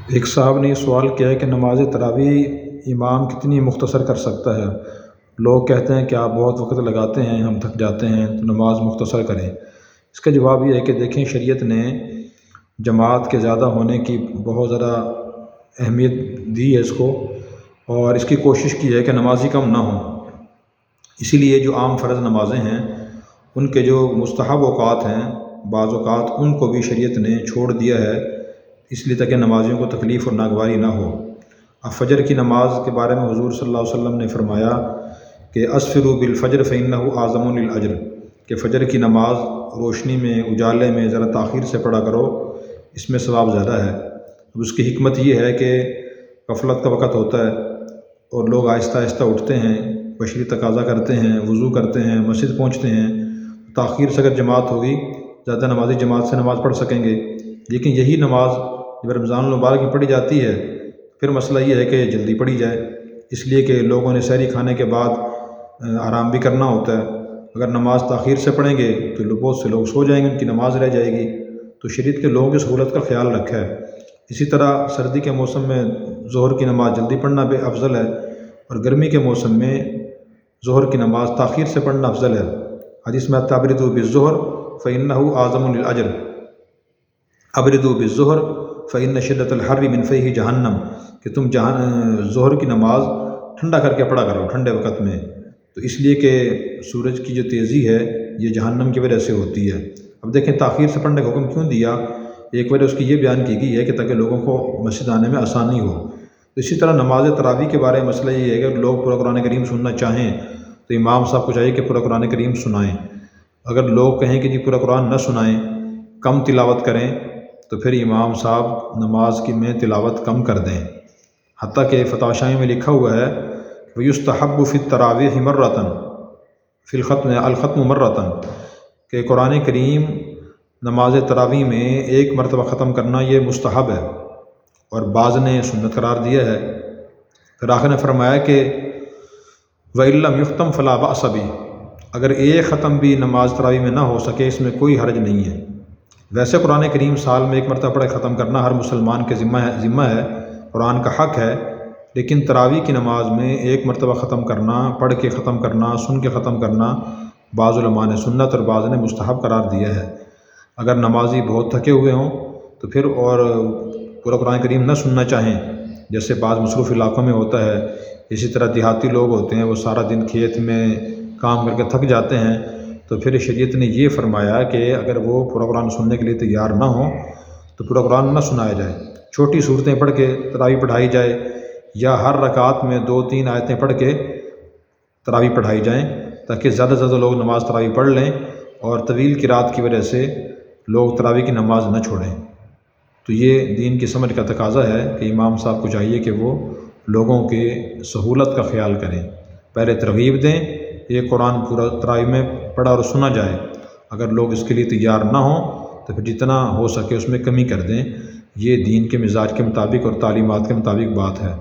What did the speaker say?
ایک صاحب نے یہ سوال کیا ہے کہ نماز تراویح امام کتنی مختصر کر سکتا ہے۔ لوگ کہتے ہیں کہ آپ بہت وقت لگاتے ہیں، ہم تھک جاتے ہیں، تو نماز مختصر کریں۔ اس کا جواب یہ ہے کہ دیکھیں، شریعت نے جماعت کے زیادہ ہونے کی بہت زیادہ اہمیت دی ہے اس کو، اور اس کی کوشش کی ہے کہ نمازی کم نہ ہوں۔ اسی لیے جو عام فرض نمازیں ہیں ان کے جو مستحب اوقات ہیں، بعض اوقات ان کو بھی شریعت نے چھوڑ دیا ہے، اس لیے تاکہ نمازیوں کو تکلیف اور ناگواری نہ ہو۔ اب فجر کی نماز کے بارے میں حضور صلی اللہ علیہ وسلم نے فرمایا کہ اسفروا بالفجر فإنہ اعظم للأجر، کہ فجر کی نماز روشنی میں، اجالے میں ذرا تاخیر سے پڑھا کرو، اس میں ثواب زیادہ ہے۔ اب اس کی حکمت یہ ہے کہ غفلت کا وقت ہوتا ہے اور لوگ آہستہ آہستہ اٹھتے ہیں، بشری تقاضا کرتے ہیں، وضو کرتے ہیں، مسجد پہنچتے ہیں۔ تاخیر سے اگر جماعت ہوگی، زیادہ نمازی جماعت سے نماز پڑھ سکیں گے، لیکن یہی نماز جب رمضان المبارک میں پڑھی جاتی ہے پھر مسئلہ یہ ہے کہ جلدی پڑھی جائے، اس لیے کہ لوگوں نے سحری کھانے کے بعد آرام بھی کرنا ہوتا ہے۔ اگر نماز تاخیر سے پڑھیں گے تو بہت سے لوگ سو جائیں گے، ان کی نماز رہ جائے گی۔ تو شریعت کے لوگوں کی سہولت کا خیال رکھا ہے۔ اسی طرح سردی کے موسم میں ظہر کی نماز جلدی پڑھنا بے افضل ہے، اور گرمی کے موسم میں ظہر کی نماز تاخیر سے پڑھنا افضل ہے۔ حدیث میں ابردوا بالظہر فإنہ اعظم للأجر، ابردوا بالظہر فإن شدۃ الحر من فیہ جہنم، کہ تم ظہر کی نماز ٹھنڈا کر کے پڑھا کرو ٹھنڈے وقت میں، تو اس لیے کہ سورج کی جو تیزی ہے یہ جہنم کی وجہ سے ہوتی ہے۔ اب دیکھیں تاخیر سے پڑھنے کا حکم کیوں دیا؟ ایک وجہ اس کی یہ بیان کی گئی ہے کہ تاکہ لوگوں کو مسجد آنے میں آسانی ہو۔ اسی طرح نماز تراویح کے بارے میں مسئلہ یہ ہے کہ اگر لوگ پورا قرآن کریم سننا چاہیں تو امام صاحب کو چاہیے کہ پورا قرآن کریم سنائیں۔ اگر لوگ کہیں کہ جی پورا قرآن نہ سنائیں، کم تلاوت کریں، تو پھر امام صاحب نماز کی میں تلاوت کم کر دیں۔ حتیٰ کہ فتاوی شامی میں لکھا ہوا ہے وَيُسْتَحَبُّ فِي التَّرَاوِيحِ مَرَّةً فِي الْخَتْمُ مَرَّةً، کہ قرآن کریم نماز تراویح میں ایک مرتبہ ختم کرنا یہ مستحب ہے، اور بعض نے سنت قرار دیا ہے۔ پھر آخر نے فرمایا کہ وَإِن لَّمْ يُخْتَمْ فَلَا بَأْسَ بِهِ، اگر ایک ختم بھی نماز تراویح میں نہ ہو سکے اس میں کوئی حرج نہیں ہے۔ ویسے قرآن کریم سال میں ایک مرتبہ پڑھ ختم کرنا ہر مسلمان کے ذمہ ہے، قرآن کا حق ہے، لیکن تراویح کی نماز میں ایک مرتبہ ختم کرنا، پڑھ کے ختم کرنا، سن کے ختم کرنا، بعض علماء نے سنت اور بعض نے مستحب قرار دیا ہے۔ اگر نمازی بہت تھکے ہوئے ہوں تو پھر اور پورا قرآن کریم نہ سننا چاہیں، جیسے بعض مصروف علاقوں میں ہوتا ہے، اسی طرح دیہاتی لوگ ہوتے ہیں وہ سارا دن کھیت میں کام کر کے تھک جاتے ہیں، تو پھر شریعت نے یہ فرمایا کہ اگر وہ پورا قرآن سننے کے لیے تیار نہ ہوں تو پورا قرآن نہ سنایا جائے، چھوٹی صورتیں پڑھ کے تراویح پڑھائی جائے، یا ہر رکعت میں 2-3 آیتیں پڑھ کے تراویح پڑھائی جائیں، تاکہ زیادہ سے زیادہ لوگ نماز تراویح پڑھ لیں، اور طویل قرات کی وجہ سے لوگ تراویح کی نماز نہ چھوڑیں۔ تو یہ دین کی سمجھ کا تقاضا ہے کہ امام صاحب کو چاہیے کہ وہ لوگوں کے سہولت کا خیال کریں، پہلے ترغیب دیں، یہ قرآن پورا تراویح میں پڑھا اور سنا جائے۔ اگر لوگ اس کے لیے تیار نہ ہوں تو پھر جتنا ہو سکے اس میں کمی کر دیں۔ یہ دین کے مزاج کے مطابق اور تعلیمات کے مطابق بات ہے۔